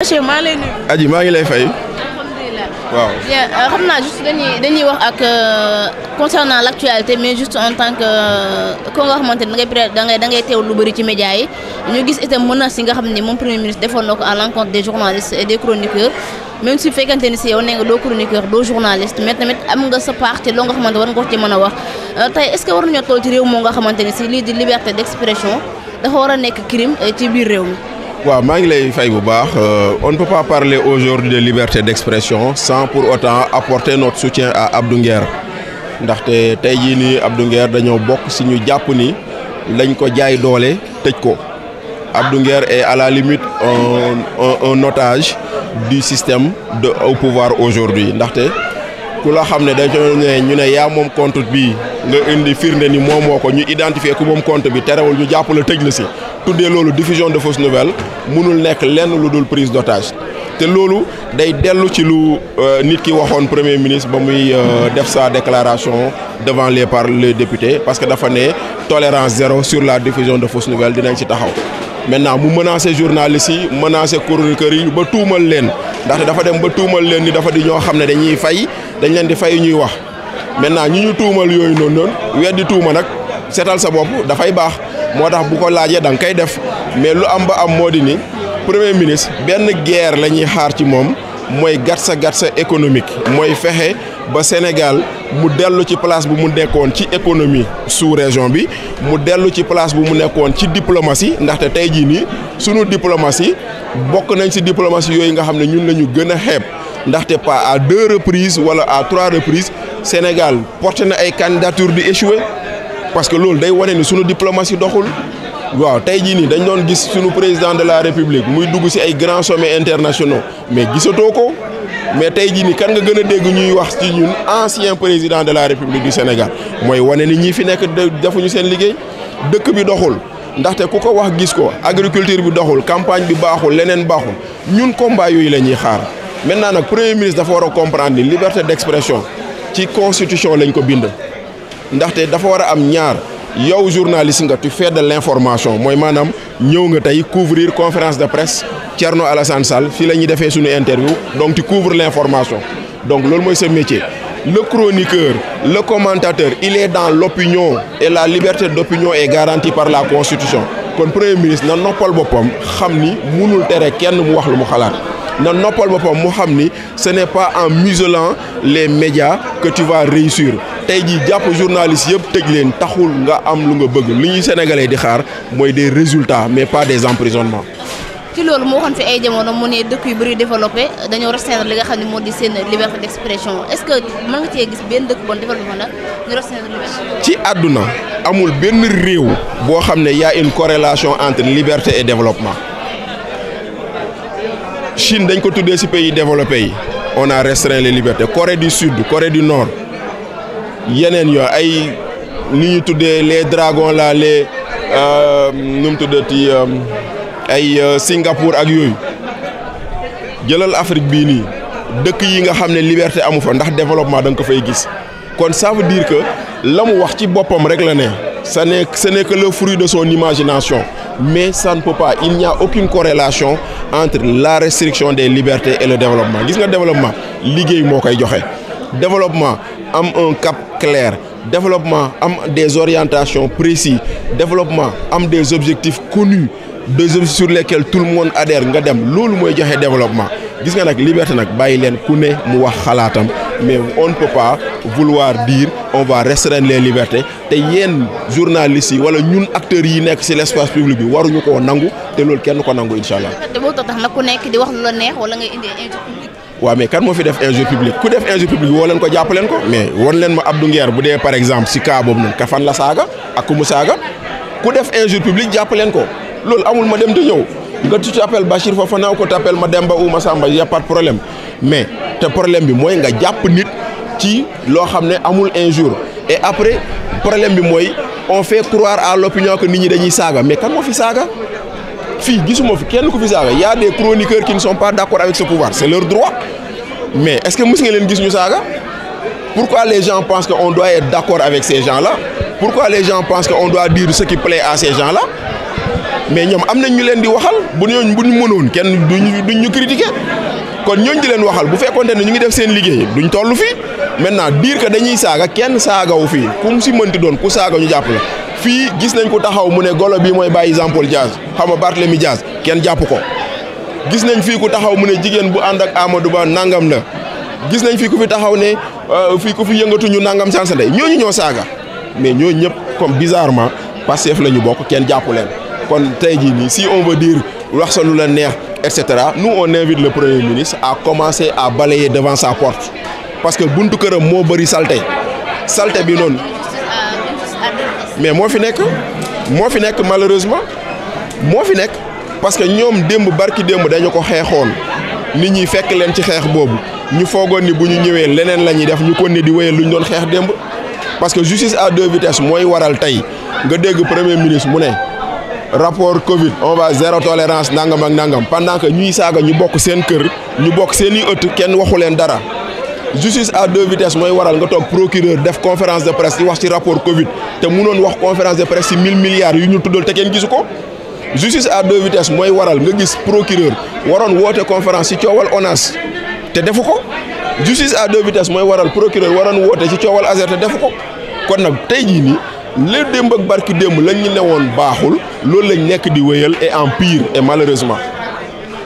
monsieur maa lay nuyu. Aji maa ngi lay fay. alhamdulilah. waaw xam naa juste dañuy wax ak concernant l' actualité mais juste en tant que ko nga xamante ne da ngay teew lu bëri ci média yi ñu gis itam menaces yi nga xam ne moom premier ministre defoon na ko à l' encontre des journalistes et des chroniqueurs même si fekkante ni si yow nee nga doo chroniqueur doo journaliste mais tamit am nga sa parti loo nga xamante war nga ko ci mën a wax tey est ce que war nañoo toll ci réew moo nga xamante ni si lii di liberté d' expression dafa war a nekk crime ci biir réew mi. waaw maa ngi lay fay bu baax on ne peut pas parler aujourd'hui de liberté d'expression sans pour autant apporter notre soutien à Abdou Nguer ndaxte tey jii nii Abdou Nguer dañoo bokk si ñu jàpp ni lañ ko jaay doole tëj ko Abdou Nguer est à la limite un otage du système au pouvoir aujourd'hui ndaxte ku la xam ne dañoo ne ñu ne yaa moom compte bi nga indi firnde ni moomoo ko ñu identifier ku moom compte bi terewul ñu jàpp la tëj la si tuddee loolu diffusion de fausses nouvelles mënul nekk lenn lu dul prise d'otage te loolu day dellu ci lu nit ki waxoon premier ministre ba muy def sa déclaration devant les députés parce que dafa ne tolérance zéro sur la diffusion de fausses nouvelles dinañ ci taxaw maintenant mu menacé journalistes yi menacé chroniqueurs yi ba tuumal leen ndaxte dafa dem ba tuumal leen ni dafa di ñoo xam ne dañuy fay dañ leen di fay ñuy wax maintenant ñu tuumal yooyu noonu weddi tuuma nag seetal sa bopp dafay baax moo tax bu ko laajee da nga koy def mais lu am ba am moo di ni premier ministre benn guerre la ñuy xaar ci moom mooy gatsa économique mooy fexe ba Sénégal mu dellu ci place bu mu nekkoon ci économie sous région bi mu dellu ci place bu mu nekkoon ci diplomatie ndaxte tey jii nii sunu diplomatie bokk nañ ci diplomatie yooyu nga xam ne ñun la ñu gën a xeeb ndaxte pas à 2 reprises wala à 3 reprises Sénégal porté na ay candidature di échoué parce que loolu day wane ni sunu diplomatie doxul waaw tey jii nii dañ doon gis sunu président de la république muy dugg ci ay grands sommets internationaux mais gisatoo ko mais tey jii nii kan nga gën a dégg ñuy wax ci ñun ancien président de la république du Sénégal mooy wane ni ñi fi nekk defuñu seen liggéey dëkk bi doxul ndaxte ku ko wax gis ko agriculture bi doxul campagne bi baaxul leneen baaxul ñun combat yooyu la ñuy xaar maintenant nag premier ministre dafa war a comprendre ni liberté d'expression ci constitution lañ ko bind ndaxte dafa war a am ñaar yow journaliste nga tu fais de l'information mooy maanaam ñëw nga tey couvrir conférence de presse Thierno Alassane Sall fii la ñuy defee suñu interview donc tu couvres l'information donc loolu mooy sa métier le chroniqueur le commentateur il est dans l'opinion et la liberté d'opinion est garantie par la constitution kon premier ministre na noppal boppam xam ni munul tere kenn mu wax lu mu xalaat na noppal boppam mu xam ni ce n'est pas en muselant les médias que tu vas réussir tey jii jàpp journalistes yëpp tëj leen taxul nga am lu nga bëgg li ñuy sénégalais di xaar mooy des résultats mais pas des emprisonnements. ci loolu moo waxoon fi ay jamono mu ne dëkk yu bëri développé dañoo restreindre li nga xam ne moo di seen liberté d'expression est-ce que mën nga cee gis benn dëkk bon développé nag ñu restreindre liberté. ci àdduna amul benn réew boo xam ne y a une corrélation entre liberté et développement. Chine dañ ko tuddee ci pays développés yi on a restreint les libertés Corée du Sud Corée du Nord yeneen yoo ay ni ñu tuddee les dragons là les nu mu tuddati ay Singapour ak yooyu jëlal Afrique bii nii dëkk yi nga xam ne liberté amu fa ndax développement da nga ko fay gis kon ça veut dire que la mu wax ci boppam rek la ne ce n'est que le fruit de son imagination mais ça ne peut pas il n'y a aucune corrélation entre la restriction des libertés et le développement gis nga développement liggéey moo koy joxe développement am un cap clair développement am des orientations précises développement am des objectifs connus des objectifs sur lesquels tout le monde adhère nga dem loolu mooy joxe développement gis nga nag liberté nag bàyyi leen ku ne mu wax xalaatam mais on ne peut pas vouloir dire on va restreindre les libertés te yéen journalistes yi wala ñun acteurs yi nekk ci l'espace public bi waruñu koo nangu te loolu kenn ko nangu incha allah. te boo tax nag ku nekk di wax lu la neex wala ngay indi injure publique. waaw mais kan moo fi def injure publique ku def injure publique woo leen ko jàpp leen ko mais won leen ma Abdou Nguer bu dee par exemple ci cas boobu noonu ka fan la saaga ak ku mu saaga ku def injure publique jàpp leen ko loolu amul ma dem te ñëw nga tu t'appelles Bachir Fofana ko t'appelles Mademba ou Massamba y a pas de problème mais te problème bi mooy nga jàpp nit ci loo xam ne amul injure et après problème bi mooy on fait croire à l'opinion que nit ñi dañuy saaga mais kan moo fi saaga fii gisuma fi kenn ku fi saaga y a des chroniqueurs qui ne sont pas d'accord avec ce pouvoir c'est leur droit mais est-ce que mës nga leen gis ñu saaga pourquoi les gens pensent qu'on doit être d'accord avec ces gens-là pourquoi les gens pensent qu'on doit dire ce qui plaît à ces gens-là mais ñoom am nañ ñu leen di waxal bu ñu mënoon kenn duñ ñu critiquer kon ñooñu di leen waxal bu fekkonte ne ñu ngi def seen liggéey duñ toll fii maintenant dire que dañuy saaga kenn saagawu fii ku mu si mënti doon ku saaga ñu jàpp la fii gis nañ ko taxaw mu ne golo bi mooy bàyyi Jean Paul Diaz xam nga Barthélémy Diaz kenn jàpp ko gis nañ fii ku taxaw mu ne jigéen bu ànd ak Amadou Ba nangam la gis nañ fii ku fi taxaw ne fii ku fi yëngatuñu nangam sans ndey ñooñu ñoo saaga mais ñooñu ñëpp comme bizarrement Pastef la ñu bokk kenn jàppu leen kon tey jii nii si on veut dire wax sa lu la neex et cetera nous on invite le premier ministre à commencer à balayer devant sa porte parce que buntu këram moo bëri salté bi noonu mais moo fi nekk malheureusement moo fi nekk parce que ñoom démb barki démb dañu ko xeexoon nit ñi fekk leen ci xeex boobu ñu foogoon ni bu ñu ñëwee leneen la ñuy def ñu kon ne di wéyal lu ñu doon xeex démb parce que justice à deux vitesses mooy waral tey nga dégg premier ministre mu ne rapport Covid on va zéro tolérance nangam ak nangam pendant que ñuy saaga ñu bokk seen kër ñu bokk seen i ëtt kenn waxu leen dara justice à deux vitesses mooy waral nga toog procureur def conférence de presse di wax ci rapport Covid te mënoon wax conférence de presse ci 1000 milliards yu ñu tuddal te kenn gisu ko justice à deux vitesses mooy waral nga gis procureur waroon woote conférence ci coowal ONAS te defu ko justice à deux vitesses mooy waral procureur waroon woote ci coowal ASER te defu ko kon nag tey jii nii le démb ak barki démb lañ ñu newoon baaxul loolu lañ nekk di wéyal et en pire et malheureusement.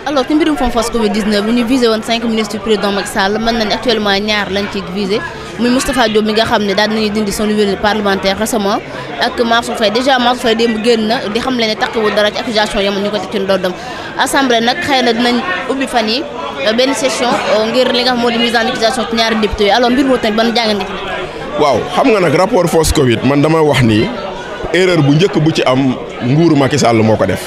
alors ci mbirum fonds force Covid-19 bi ñu visé woon 5 ministres du président Macky Sall mën nañ actuellement ñaar lañ ci visé muy Moustapha Diop mi nga xam ne daal nañuy dindi son immunité parlementaire récemment ak Mansour Faye déjà Mansour Faye démb génn na di xam le ne takkuwul dara ci accusation yamoon ñu ko teg ci ndoddam assemblée nag xëy na dinañ ubbi fan yi benn session ngir li nga xam moo di mise en accusation ci ñaari député yi alors mbir moo tamit ban jàngat nga ci waaw xam nga nag rapport force Covid man dama wax ni erreur bu njëkk bu ci am nguuru Macky Sall moo ko def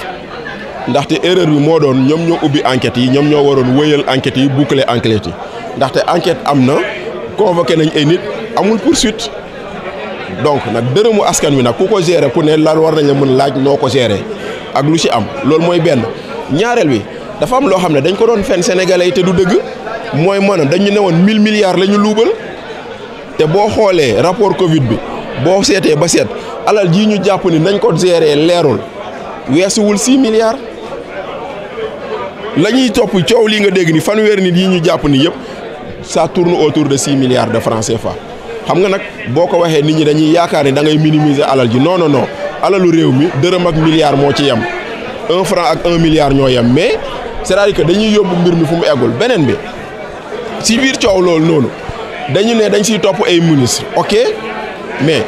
ndaxte erreur bi moo doon ñoom ñoo ubbi enquêtes yi ñoom ñoo waroon wéyal enquêtes yi boucler enquêtes yi ndaxte enquête am na convoqué nañ ay nit amul poursuite donc nag dërëmu askan wi nag ku ko gérer ku ne lan war nañ la mën laaj noo ko gérer ak lu ci am loolu mooy benn ñaareel bi dafa am loo xam ne dañ ko doon fen sénégalais yi te du dëgg mooy maanaam dañu ne woon 1000 milliards la ñu luubal te boo xoolee rapport Covid bi boo seetee ba seet alal jii ñu jàpp ni nañ ko gérer leerul weesuwul 6 milliards la ñuy topp coow lii nga dégg ni fanweeri nit yi ñu jàpp ni yëpp ça tourne autour de 6 milliards de francs CFA xam nga nag boo ko waxee nit ñi dañuy yaakaar ni da ngay minimiser alal ji non non non alalu réew mi dërëm ak milliard moo ci yem 1 franc ak 1 milliard ñoo yem mais c'est-à-dire que dañuy yóbbu mbir mi fu mu eggul beneen bi si biir coow loolu noonu dañu ne dañ siy topp ay ministre ok mais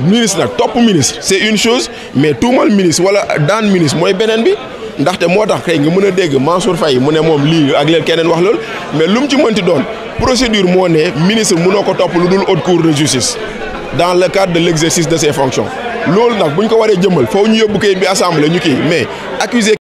ministre nag topp ministre c'est une chose mais tuumal ministre wala daan ministre mooy beneen bi ndaxte moo tax kay nga mën a dégg Mansour Faye mu ne moom lii ak leen keneen wax loolu mais lu mu ci mënti doon procédure moo ne ministre mënoo ko topp lu dul haute cour de justice dans le cadre de l'exercice de ses fonctions loolu nag bu ñu ko waree jëmmal foofu ñu yóbbu kayit bi assemblée ñu kii mais accusé